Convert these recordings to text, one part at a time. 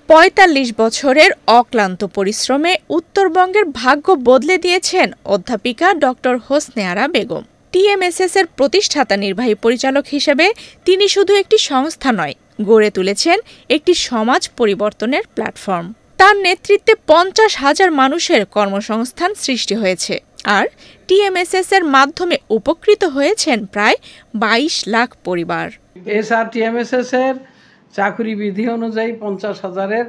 ৪৫ বছরের অক্লান্ত পরিশ্রমে উত্তরবঙ্গের ভাগ্য বদলে দিয়েছেন অধ্যাপিকা ডক্টর হোসনে আরা বেগম। টিএমএসএস এর প্রতিষ্ঠাতা নির্বাহী পরিচালক হিসেবে তিনি শুধু একটি সংস্থা নয়, গড়ে তুলেছেন একটি সমাজ পরিবর্তনের প্ল্যাটফর্ম। তার নেতৃত্বে ৫০,০০০ মানুষের কর্মসংস্থান সৃষ্টি হয়েছে, আর টিএমএসএস এর মাধ্যমে উপকৃত হয়েছেন প্রায় ২২ লাখ পরিবার। টিএমএসএস এর চাকরি বিধি অনুযায়ী ৫০,০০০-এর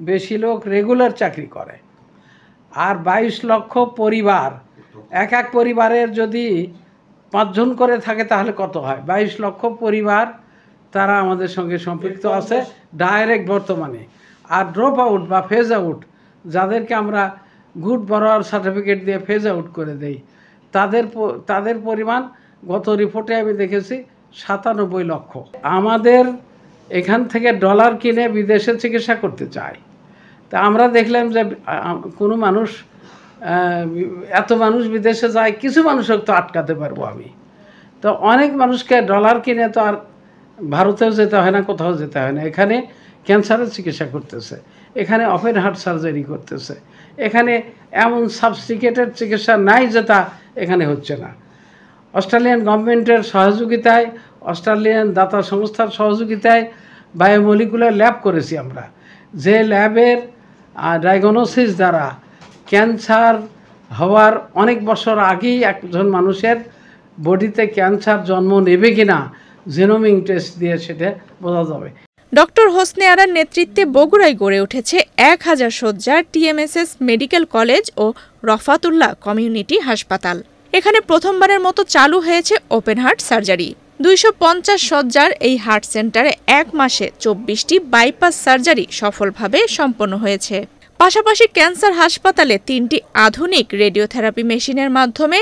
বেশি লোক রেগুলার চাকরি করে, আর ২২ লক্ষ পরিবার। এক পরিবারের যদি ৫ জন করে থাকে তাহলে কত হয়? ২২ লক্ষ পরিবার তারা আমাদের সঙ্গে সম্পৃক্ত আছে ডাইরেক্ট বর্তমানে। আর ড্রপ আউট বা ফেজ আউট, যাদেরকে আমরা গুড বরোয়ার সার্টিফিকেট দিয়ে ফেজ আউট করে দেই, তাদের পরিমাণ গত রিপোর্টে আমি দেখেছি ৯৭ লক্ষ। আমাদের এখান থেকে ডলার কিনে বিদেশে চিকিৎসা করতে চায়। তা আমরা দেখলাম যে কোনো মানুষ এত মানুষ বিদেশে যায়, কিছু মানুষকে তো আটকাতে পারবো আমি। তো অনেক মানুষকে ডলার কিনে তো আর ভারতেও যেতে হয় না, কোথাও যেতে হয় না। এখানে ক্যান্সারের চিকিৎসা করতেছে, এখানে ওপেন হার্ট সার্জারি করতেছে, এখানে এমন সাবস্টিকেটেড চিকিৎসা নাই যেটা এখানে হচ্ছে না। অস্ট্রেলিয়ান গভর্নমেন্টের সহযোগিতায়, অস্ট্রেলিয়ান দাতা সংস্থার সহযোগিতায় বায়োমলিকুলার ল্যাব করেছি আমরা, যে ল্যাবের ডায়াগনোসিস দ্বারা ক্যান্সার হওয়ার অনেক বছর আগেই একজন মানুষের বডিতে ক্যান্সার জন্ম নেবে কিনা জিনোমিক টেস্ট দিয়ে সেটা বোঝা যাবে। ডক্টর হোসনে আরার নেতৃত্বে বগুড়ায় গড়ে উঠেছে ১,০০০ শয্যার টিএমএসএস মেডিকেল কলেজ ও রফাতুল্লাহ কমিউনিটি হাসপাতাল। এখানে প্রথমবারের মতো চালু হয়েছে ওপেন হার্ট সার্জারি। ২৫০ শয্যার এই হার্ট সেন্টারে ১ মাসে ২৪টি বাইপাস সার্জারি সফলভাবে সম্পন্ন হয়েছে। পাশাপাশি ক্যান্সার হাসপাতালে ৩টি আধুনিক রেডিওথেরাপি মেশিনের মাধ্যমে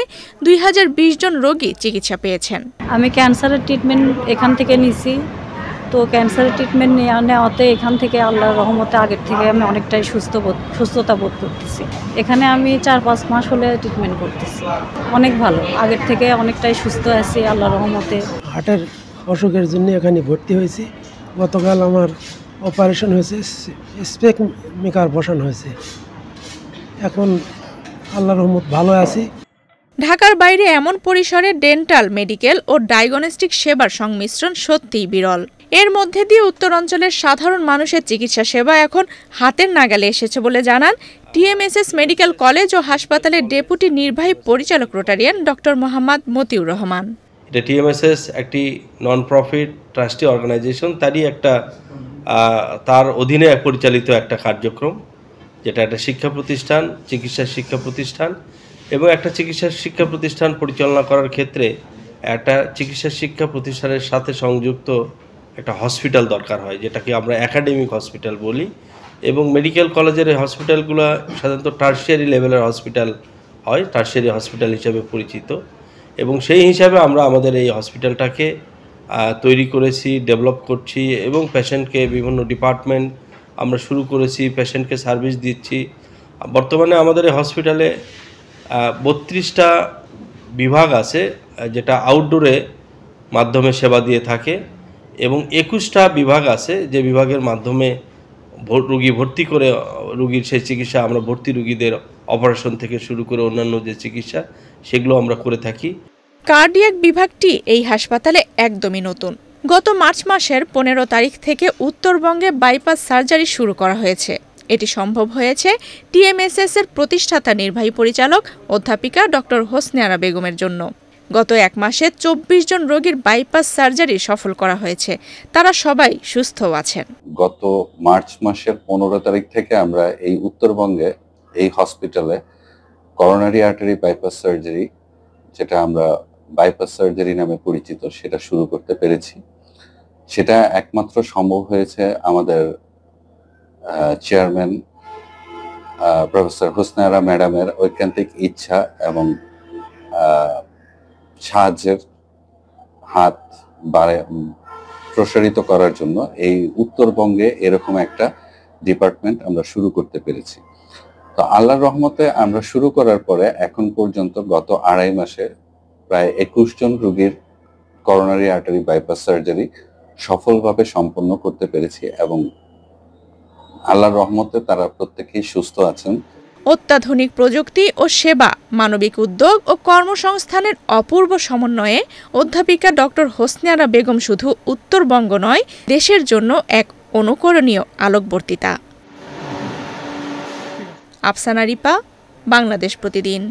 ২০২০ জন রোগী চিকিৎসা পেয়েছেন। আমি ক্যান্সারের ট্রিটমেন্ট এখান থেকে নিছি। তো ক্যান্সারের ট্রিটমেন্ট নেওয়াতে এখান থেকে আল্লাহর রহমতে আগের থেকে আমি অনেকটাই সুস্থতা বোধ করতেছি। এখানে আমি ৪-৫ মাস হলে ট্রিটমেন্ট করতেছি। অনেক ভালো, আগের থেকে অনেকটাই সুস্থ আছি আল্লাহর রহমতে। হার্টের অসুখের জন্য এখানে ভর্তি হয়েছি। গতকাল আমার অপারেশন হয়েছে, স্পেক মেকার বসানো হয়েছে। এখন আল্লাহর রহমত ভালো আছি। ঢাকার বাইরে এমন পরিসরে ডেন্টাল, মেডিকেল ও ডায়াগনস্টিক সেবার সংমিশ্রণ সত্যিই বিরল। এর মধ্যে দিয়ে উত্তরাঞ্চলের সাধারণ মানুষের চিকিৎসা সেবা এখন হাতের নাগালে এসেছে বলে জানান টিএমএসএস মেডিকেল কলেজ ও হাসপাতালের ডেপুটি নির্বাহী পরিচালক রোটারিয়ান ডক্টর মোহাম্মদ মতিউর রহমান। এটা টিএমএসএস একটি নন প্রফিট ট্রাস্টি অর্গানাইজেশন, তার অধীনে পরিচালিত একটা কার্যক্রম, যেটা একটা শিক্ষা প্রতিষ্ঠান, চিকিৎসা শিক্ষা প্রতিষ্ঠান, এবং একটা চিকিৎসা শিক্ষা প্রতিষ্ঠান পরিচালনা করার ক্ষেত্রে একটা চিকিৎসা শিক্ষা প্রতিষ্ঠানের সাথে সংযুক্ত একটা হসপিটাল দরকার হয়, যেটাকে আমরা একাডেমিক হসপিটাল বলি। এবং মেডিকেল কলেজের এই হসপিটালগুলো সাধারণত টার্সিয়ারি লেভেলের হসপিটাল হয়, টার্সিয়ারি হসপিটাল হিসাবে পরিচিত। এবং সেই হিসাবে আমরা আমাদের এই হসপিটালটাকে তৈরি করেছি, ডেভেলপ করছি, এবং পেশেন্টকে বিভিন্ন ডিপার্টমেন্ট আমরা শুরু করেছি, পেশেন্টকে সার্ভিস দিচ্ছি। বর্তমানে আমাদের এই হসপিটালে ৩২টা বিভাগ আছে, যেটা আউটডোরে মাধ্যমে সেবা দিয়ে থাকে, এবং ২১টা বিভাগ আছে যে বিভাগের মাধ্যমে রুগী ভর্তি করে রুগীর সেই চিকিৎসা আমরা ভর্তি রুগীদের অপারেশন থেকে শুরু করে অন্যান্য যে চিকিৎসা সেগুলো আমরা করে থাকি। কার্ডিয়াক বিভাগটি এই হাসপাতালে একদমই নতুন। গত মার্চ মাসের ১৫ তারিখ থেকে উত্তরবঙ্গে বাইপাস সার্জারি শুরু করা হয়েছে। এটি সম্ভব হয়েছে টিএমএসএস এর প্রতিষ্ঠাতা নির্বাহী পরিচালক অধ্যাপিকা ডক্টর হোসনে আরা বেগমের জন্য। গত ১ মাসে ২৪ জন রোগীর বাইপাস সার্জারি সফল করা হয়েছে, তারা সবাই সুস্থ আছেন। গত মার্চ মাসের ১৫ তারিখ থেকে আমরা এই উত্তরবঙ্গে এই হসপিটালে করোনারি আর্টারি বাইপাস সার্জারি, যেটা আমরা বাইপাস সার্জারি নামে পরিচিত, সেটা শুরু করতে পেরেছি। সেটা একমাত্র সম্ভব হয়েছে আমাদের চেয়ারম্যান প্রফেসর হোসনে আরা ম্যাডামের ঐকান্তিক ইচ্ছা এবং সাহায্যের হাত প্রসারিত করার জন্য এই উত্তরবঙ্গে এরকম একটা ডিপার্টমেন্ট আমরা শুরু করতে পেরেছি। তো আল্লাহর রহমতে আমরা শুরু করার পরে এখন পর্যন্ত গত ২.৫ মাসে প্রায় ২১ জন রোগীর করোনারি আর্টারি বাইপাস সার্জারি সফলভাবে সম্পন্ন করতে পেরেছি, এবং আল্লাহর রহমতে তারা প্রত্যেকেই সুস্থ আছেন। অত্যাধুনিক প্রযুক্তি ও সেবা, মানবিক উদ্যোগ ও কর্মসংস্থানের অপূর্ব সমন্বয়ে অধ্যাপিকা ডক্টর হোসনে আরা বেগম শুধু উত্তরবঙ্গ নয়, দেশের জন্য এক অনুকরণীয় আলোকবর্তিতা। আফসানা রিপা, বাংলাদেশ প্রতিদিন।